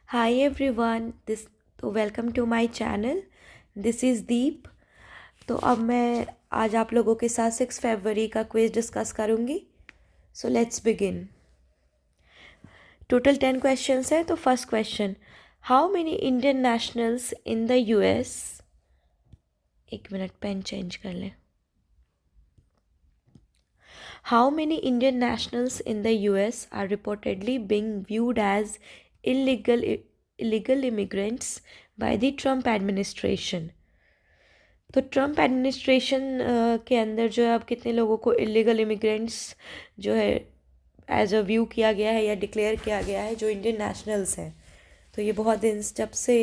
Hi everyone, तो welcome to my channel. This is Deep. तो अब मैं आज आप लोगों के साथ 6 फरवरी का क्विज डिस्कस करूँगी. So let's begin. Total 10 questions हैं. तो first question, how many Indian nationals in the US. एक मिनट, पेन चेंज कर लें. How many Indian nationals in the US are reportedly being viewed as illegal immigrants by the Trump administration. तो Trump administration के अंदर जो है अब कितने लोगों को इलीगल इमिग्रेंट्स जो है एज अ व्यू किया गया है या डिक्लेयर किया गया है जो इंडियन नेशनल्स हैं. तो ये बहुत दिन जब से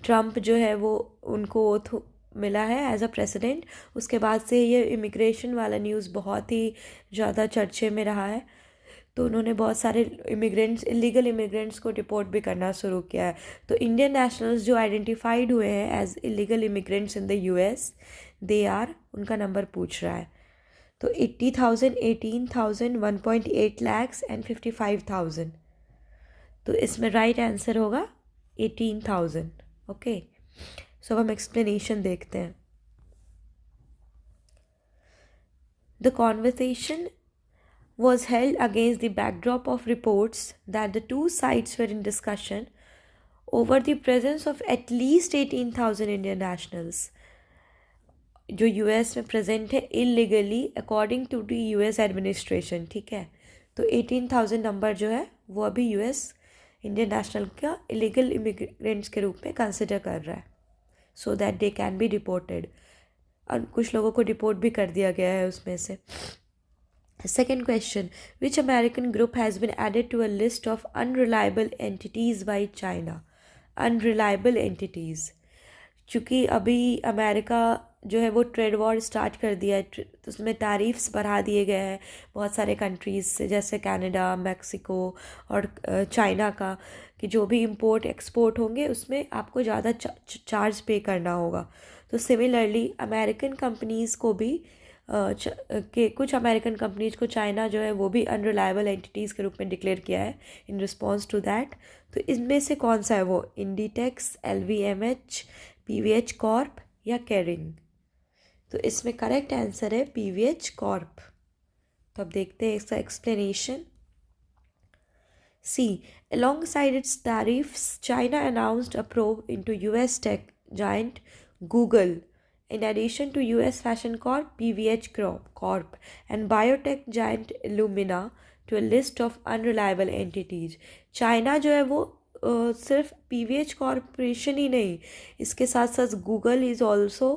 ट्रम्प जो है वो उनको ओथ मिला है एज अ प्रेसिडेंट, उसके बाद से ये इमिग्रेशन वाला न्यूज़ बहुत ही ज़्यादा चर्चे में रहा है. तो उन्होंने बहुत सारे इमिग्रेंट्स, इलीगल इमिग्रेंट्स को डिपोर्ट भी करना शुरू किया है. तो इंडियन नेशनल्स जो आइडेंटिफाइड हुए हैं as illegal immigrants in the US, they are, उनका नंबर पूछ रहा है. तो 80,000, 18,000, 1.8 लैक्स एंड 55,000. तो इसमें राइट आंसर होगा 18,000. ओके, सो अब हम एक्सप्लेनेशन देखते हैं. The conversation was held against the backdrop of reports that the two sides were in discussion over the presence of at least 18,000 Indian nationals जो यूएस में present है illegally according to the US administration. ठीक है, तो 18,000 number जो है वो अभी यूएस इंडियन नेशनल का इलीगल इमिग्रेंट्स के रूप में कंसिडर कर रहा है so that they can be deported. और कुछ लोगों को डिपोर्ट भी कर दिया गया है उसमें से. Second question, which American group has been added to a list of unreliable entities by China? Unreliable entities. चूँकि अभी अमेरिका जो है वो ट्रेड वॉर स्टार्ट कर दिया है, तो उसमें तारीफ्स बढ़ा दिए गए हैं बहुत सारे कंट्रीज़ से, जैसे कनाडा, मैक्सिको और चाइना का, कि जो भी इंपोर्ट एक्सपोर्ट होंगे उसमें आपको ज़्यादा चार्ज पे करना होगा. तो सिमिलरली अमेरिकन कंपनीज़ को भी कि कुछ अमेरिकन कंपनीज को चाइना जो है वो भी अनरिलायबल एंटिटीज़ के रूप में डिक्लेयर किया है इन रिस्पॉन्स टू दैट. तो इनमें से कौन सा है वो, इंडीटेक्स, LVMH, PVH कॉर्प या केरिंग. तो इसमें करेक्ट आंसर है PVH कॉर्प. तो अब देखते हैं इसका explanation. C, alongside its tariffs, China announced a probe into US tech giant Google. In addition to US Fashion Corp, PVH Corp, and biotech giant Illumina to a list of unreliable entities. China जो है वो सिर्फ PVH corporation ही नहीं, इसके साथ साथ Google is also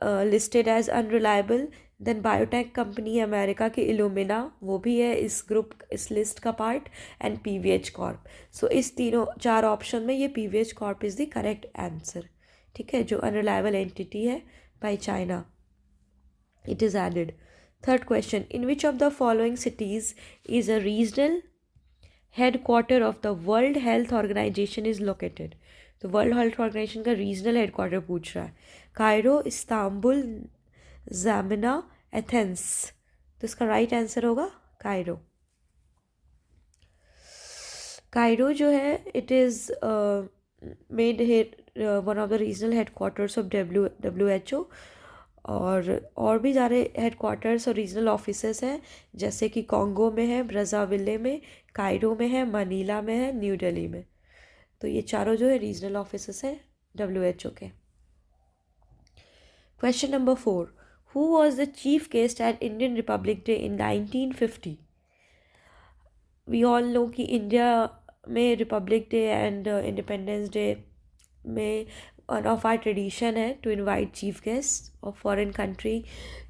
listed as unreliable. Then biotech company America की Illumina, वो भी है इस ग्रुप, इस लिस्ट का part. And PVH corp. So इस तीनों चार ऑप्शन में ये PVH corp is the correct answer. ठीक है, जो अनरिलायबल एंटिटी है by China, it is added. Third question, in which of the following cities is a regional headquarter of the World Health Organization is located. तो World Health Organization का regional headquarter पूछ रहा है. Cairo, Istanbul, जामिना, Athens. तो इसका right answer होगा Cairo. Cairo जो है it is made one of the regional headquarters of WHO. और भी सारे हेडक्वार्टर्स और रीजनल ऑफिसेस हैं, जैसे कि कॉन्गो में है, ब्राज़ाविले में, कायरो में है, मनीला में है, न्यू दिल्ली में. तो ये चारों जो है रीजनल ऑफिसेस हैं WHO के. Question number 4, who was the chief guest at Indian republic day in 1950. We all know कि इंडिया में republic day and independence day में वन ऑफ आर ट्रेडिशन है to invite chief guest of foreign country.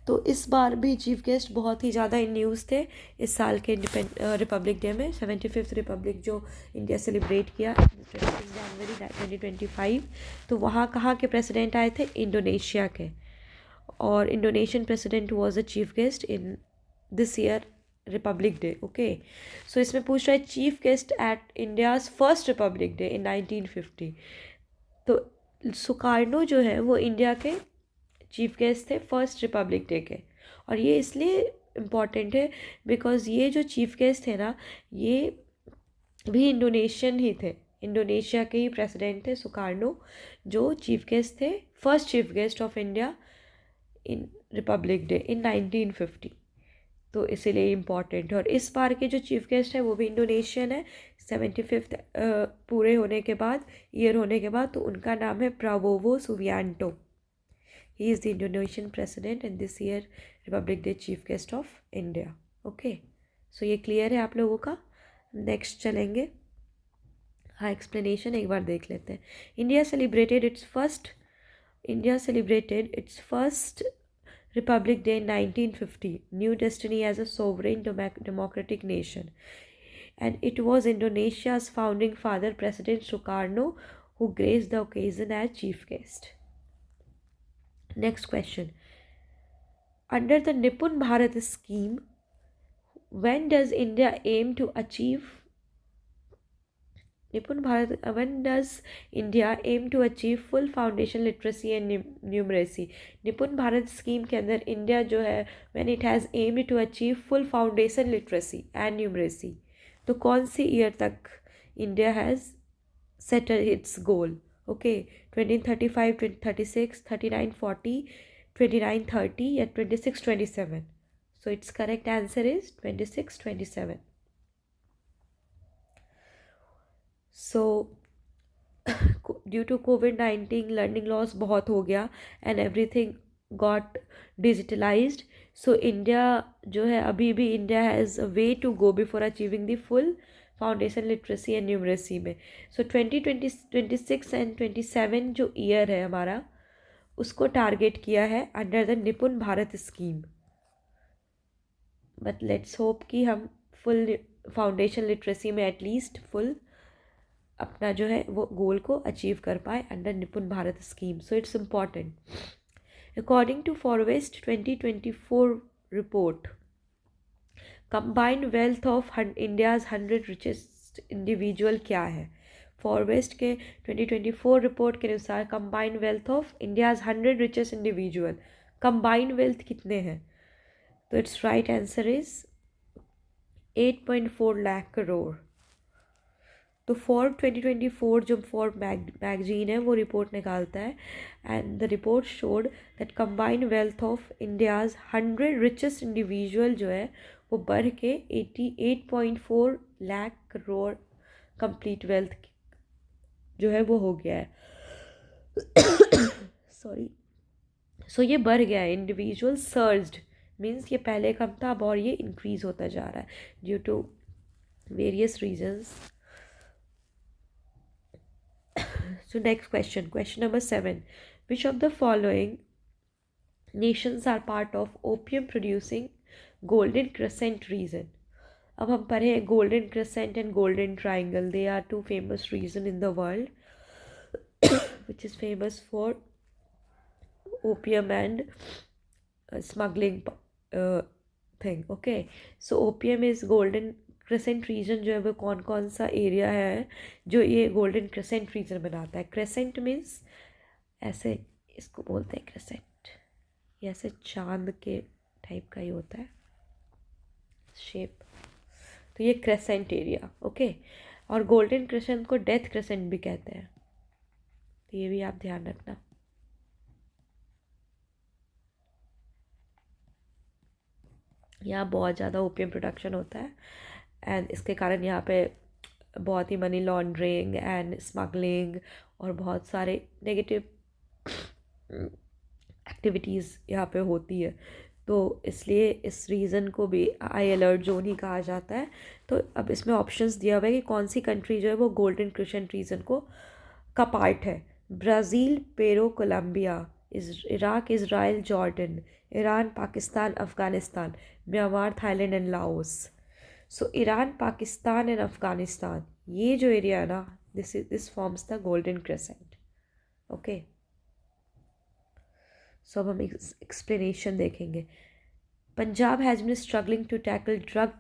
तो इस बार भी chief guest बहुत ही ज़्यादा in news थे इस साल के रिपब्लिक डे में. 75th रिपब्लिक जो इंडिया सेलिब्रेट किया 26 जनवरी 2025. तो वहाँ कहाँ के प्रेसिडेंट आए थे, इंडोनेशिया के. और Indonesian president was the chief guest in this year Republic Day. Okay, so इसमें पूछ रहा है chief guest at India's first Republic day in 1950. तो सुकार्नो जो है वो इंडिया के चीफ गेस्ट थे फर्स्ट रिपब्लिक डे के. और ये इसलिए इम्पॉर्टेंट है बिकॉज़ ये जो चीफ गेस्ट थे ना, ये भी इंडोनेशियन ही थे, इंडोनेशिया के ही प्रेसिडेंट थे सुकार्नो, जो चीफ गेस्ट थे, first chief guest of India in Republic day in 1950। तो इसीलिए इम्पॉर्टेंट है। और इस बार के जो चीफ गेस्ट है वो भी इंडोनेशियन है, 75th पूरे होने के बाद, ईयर होने के बाद। तो उनका नाम है Prabowo Subianto. He is the Indonesian president and this year Republic Day chief guest of India. Okay, so ये क्लियर है आप लोगों का। नेक्स्ट चलेंगे, हाँ एक्सप्लेनेशन एक बार देख लेते हैं। India celebrated it's first Republic Day in 1950, new destiny as a sovereign democratic nation. And it was Indonesia's founding father, President Sukarno, who graced the occasion as chief guest. Next question. Under the Nippon Bharat scheme, when does India aim to achieve when does India aim to achieve full foundation literacy and numeracy? निपुण Bharat scheme के अंदर India जो है when it has aimed to achieve full foundation literacy and numeracy, तो कौन सी year तक India has set its goal? Okay, 2035, 2036, 3940, 2930 या 2627? So its correct answer is 2627. So due to COVID-19 learning loss बहुत हो गया and everything got digitalised. So India जो है अभी भी India has a way to go before achieving the full foundation literacy and numeracy में। So 2026 and 27 जो year है हमारा, उसको टारगेट किया है अंडर द निपुण Bharat scheme. But let's hope कि हम फुल फाउंडेशन लिटरेसी में एटलीस्ट फुल अपना जो है वो गोल को अचीव कर पाए under Nipun Bharat scheme. So it's important. According to Forbes 2024 report, combined wealth of India's 100 richest individual क्या है? फॉरवेस्ट के 2024 रिपोर्ट के अनुसार combined wealth of India's 100 richest individual, combined wealth कितने हैं? तो it's right answer is 8.4 lakh crore. तो फॉर्ब 2024 जो फॉर्ब मैगजीन है वो रिपोर्ट निकालता है and the report showed that combined wealth of India's 100 richest individual जो है वो बढ़ के 88.4 लाख करोड़ कंप्लीट वेल्थ जो है वो हो गया है। सॉरी, सो ये बढ़ गया है। इंडिविजुअल सर्ज्ड मीन्स ये पहले कम था अब और ये इंक्रीज होता जा रहा है due to various reasons. So next question number 7. Which of the following nations are part of opium producing Golden Crescent region? अब हम पढ़े हैं Golden Crescent and Golden Triangle. They are two famous regions in the world which is famous for opium and smuggling thing. Okay, so opium is Golden crescent region जो है वो कौन कौन सा एरिया है जो ये गोल्डन क्रेसेंट रीजन बनाता है? क्रेसेंट मीन्स ऐसे इसको बोलते हैं क्रेसेंट, ये ऐसे चांद के टाइप का ही होता है शेप, तो ये क्रेसेंट एरिया। ओके, और गोल्डन क्रेसेंट को डेथ क्रेसेंट भी कहते हैं, तो ये भी आप ध्यान रखना। यहाँ बहुत ज़्यादा ओपियम प्रोडक्शन होता है एंड इसके कारण यहाँ पे बहुत ही मनी लॉन्ड्रिंग एंड स्मगलिंग और बहुत सारे नेगेटिव एक्टिविटीज़ यहाँ पे होती है, तो इसलिए इस रीज़न को भी हाई अलर्ट जोन ही कहा जाता है। तो अब इसमें ऑप्शंस दिया हुआ है कि कौन सी कंट्री जो है वो गोल्डन क्रेसेंट रीजन का पार्ट है। Brazil, Peru, Colombia, Iraq, Israel, Jordan, Iran, Pakistan, Afghanistan, Myanmar, Thailand and Laos. So Iran, Pakistan and Afghanistan, ये जो एरिया है ना, this forms the golden crescent. Okay, so अब हम एक्सप्लेनेशन देखेंगे। Punjab has been struggling to tackle drug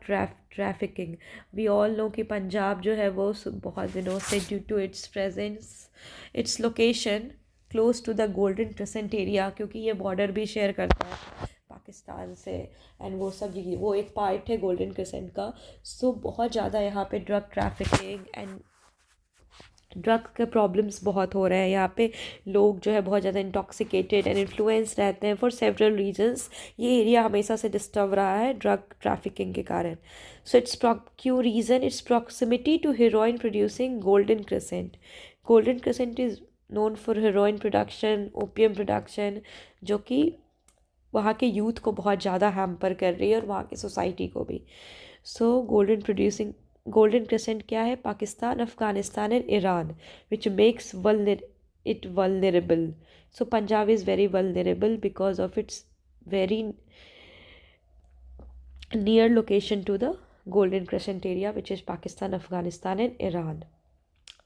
trafficking. We all know कि पंजाब जो है वो बहुत दिनों से due to its presence, its location close to the golden crescent area, क्योंकि ये बॉर्डर भी शेयर करता है पाकिस्तान से एंड वो सब, वो एक पार्ट है गोल्डन क्रिसेंट का। सो बहुत ज़्यादा यहाँ पे ड्रग ट्रैफिकिंग एंड ड्रग के प्रॉब्लम्स बहुत हो रहे हैं यहाँ पे। लोग जो है बहुत ज़्यादा इंटॉक्सिकेटेड एंड इन्फ्लुएंस रहते हैं फॉर सेवरल रीजंस। ये एरिया हमेशा से डिस्टर्ब रहा है ड्रग ट्रैफिकिंग के कारण। सो क्यों reason? It's proximity to heroin producing golden crescent. Golden crescent is known for heroin production, opium production, जो कि वहाँ के यूथ को बहुत ज़्यादा हैम्पर कर रही है और वहाँ की सोसाइटी को भी। सो गोल्डन क्रिसेंट क्या है? Pakistan, Afghanistan and Iran, which makes it vulnerable. So Punjab is very vulnerable because of its very near location to the golden crescent area, which is Pakistan, Afghanistan and Iran.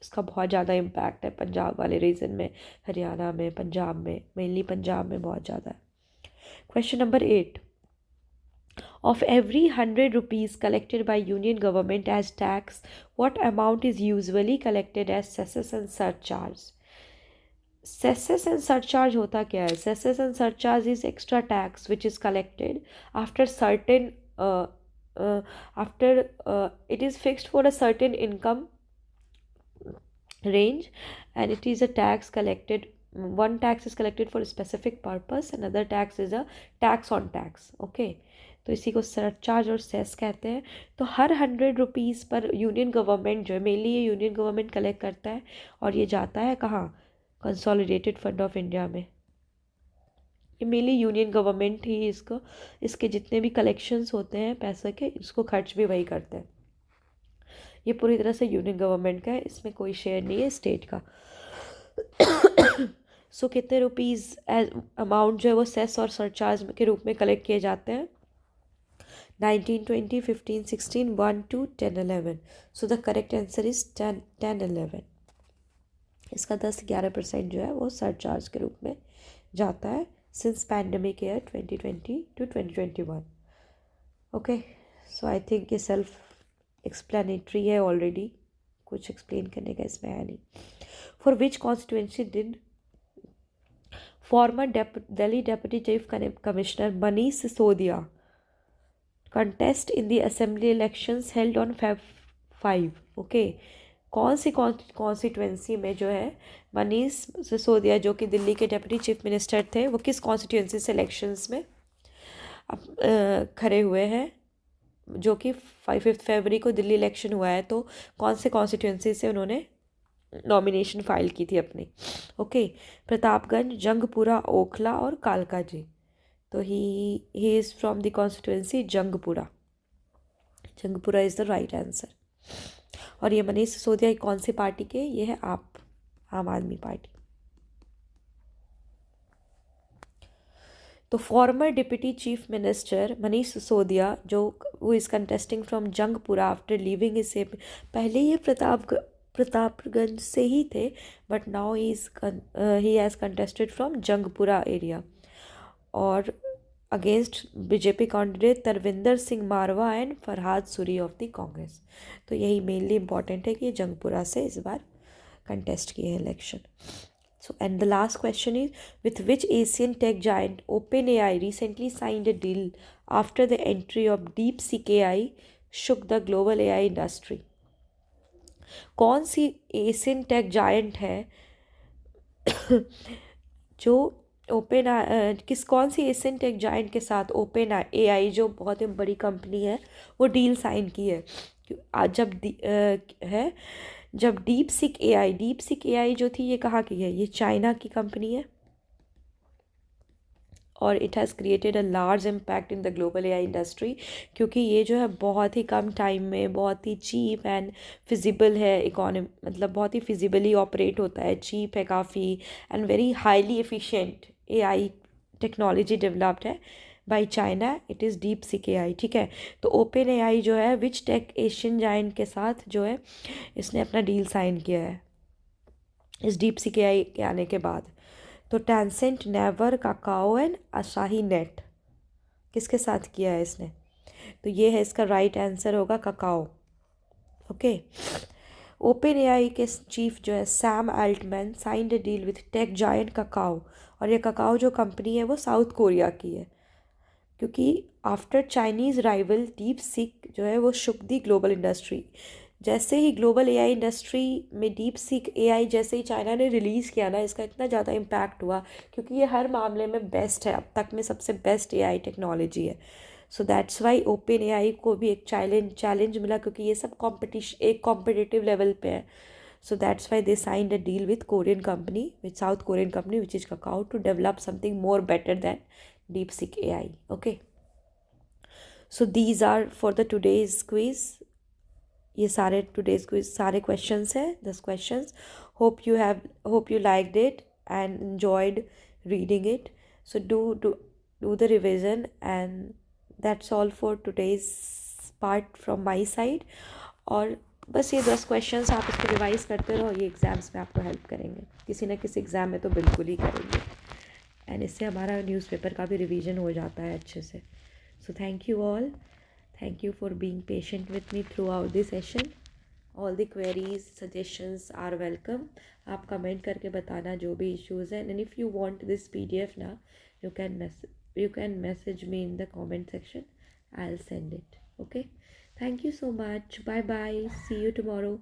इसका बहुत ज़्यादा impact है पंजाब वाले reason में, हरियाणा में, पंजाब में, मेनली पंजाब में बहुत ज़्यादा है। Question number 8, of every 100 rupees collected by union government as tax, what amount is usually collected as cesses and surcharge? Cesses and surcharge होता क्या है? Cesses and surcharge is extra tax which is collected after certain it is fixed for a certain income range, and it is a tax collected. One tax is collected for a specific purpose, another tax is a tax on tax. Okay, तो इसी को surcharge और cess कहते हैं। तो हर 100 rupees पर union government जो है, मेनली ये यूनियन गवर्नमेंट कलेक्ट करता है और ये जाता है कहाँ? कंसोलिडेटेड फंड ऑफ इंडिया में। ये मेनली यूनियन गवर्नमेंट ही इसके जितने भी कलेक्शंस होते हैं पैसे के, इसको खर्च भी वही करते हैं। ये पूरी तरह से यूनियन गवर्नमेंट का है, इसमें कोई शेयर नहीं है स्टेट का। सो कितने रुपीज़ अमाउंट जो है वो सेस और सरचार्ज के रूप में कलेक्ट किए जाते हैं? 19, 20, 15, 16, 1, 2, 10, 11. So the correct answer is 10, 11। इसका 10-11% जो है वो सरचार्ज के रूप में जाता है since pandemic year 2020 to 2021। Okay, so I think ये सेल्फ एक्सप्लेनेटरी है ऑलरेडी, कुछ एक्सप्लेन करने का इसमें है नहीं। For which constituency did farmer Delhi deputy chief commissioner Manish Sisodia contest in the assembly elections held on Feb 5? Okay, कौन सी कॉन्स्टिट्यूंसी में जो है मनीष सिसोदिया जो कि दिल्ली के डेप्यूटी चीफ मिनिस्टर थे, वो किस कॉन्स्टिट्यूंसी से इलेक्शंस में खड़े हुए हैं, जो कि 5 फरवरी को दिल्ली इलेक्शन हुआ है। तो कौन से कॉन्स्टिट्यूंसी से उन्होंने नॉमिनेशन फाइल की थी अपनी? ओके, प्रतापगंज, जंगपुरा, ओखला और कालकाजी। तो he is from the constituency Jangpura. Jangpura is the right answer. और ये मनीष सिसोदिया कौन सी पार्टी के? ये है आम आदमी पार्टी। तो former deputy chief minister Manish Sisodia जो वो is contesting from Jangpura after leaving इस, पहले ये प्रतापगंज से ही थे, but now he has contested from Jangpura area और against BJP candidate Tarvinder Singh Marwah and Farhad Suri of the Congress. तो यही मेनली इंपॉर्टेंट है कि ये जंगपुरा से इस बार कंटेस्ट किए हैं election. So, and the last question is, with which Asian tech giant OpenAI recently signed a deal after the entry of DeepSeek AI shook the global AI industry? कौन सी Asian tech giant है जो कौन सी Asian tech giant के साथ OpenAI जो बहुत ही बड़ी company है वो डील साइन की है? आज जब डीपसीक एआई जो थी ये कहाँ की है? ये चाइना की कंपनी है और it has created a large impact in the global AI industry, क्योंकि ये जो है बहुत ही कम टाइम में बहुत ही चीप एंड फिजिबल है, मतलब बहुत ही फिजिबली ऑपरेट होता है, चीप है काफ़ी and very highly efficient AI technology developed है by China. It is DeepSeek AI. ठीक है, तो OpenAI जो है विच टेक एशियन जायंट के साथ जो है इसने अपना डील साइन किया है इस डीपसीक एआई के आने के बाद? तो Tencent, Naver, Kakao and Asahi net, किसके साथ किया है इसने? तो ये है इसका राइट आंसर होगा काकाओ। ओके, OpenAI के चीफ जो है Sam Altman signed a deal with tech giant Kakao, और ये काकाओ जो कंपनी है वो साउथ कोरिया की है। क्योंकि after Chinese rival deep seek जो है वो शुक दी ग्लोबल इंडस्ट्री। जैसे ही ग्लोबल एआई इंडस्ट्री में डीप सीक एआई जैसे ही चाइना ने रिलीज़ किया ना, इसका इतना ज़्यादा इम्पैक्ट हुआ, क्योंकि ये हर मामले में बेस्ट है, अब तक में सबसे बेस्ट एआई टेक्नोलॉजी है। So that's why open AI को भी एक चैलेंज मिला, क्योंकि ये सब कॉम्पिटिशन एक कॉम्पिटिटिव लेवल पे है। So that's why they signed a deal with South Korean company, which is Kakao, to develop something more better than DeepSeek AI. Okay. So these are for the today's quiz. ये सारे today's quiz सारे questions हैं, 10 questions. Hope you liked it and enjoyed reading it. So do the revision, and that's all for today's part from my side. और बस ये 10 questions आप इसको revise करते रहो, ये एग्ज़ाम्स में आपको हेल्प करेंगे, किसी ना किसी एग्ज़ाम में तो बिल्कुल ही करेंगे। एंड इससे हमारा न्यूज़पेपर का भी रिवीजन हो जाता है अच्छे से। So thank you all, thank you for being patient with me throughout this session. All the queries suggestions are welcome. आप कमेंट करके बताना जो भी इश्यूज़ हैं, and if you want this PDF ना, you can message me in the comment section. I'll send it. Okay, thank you so much. Bye bye, see you tomorrow.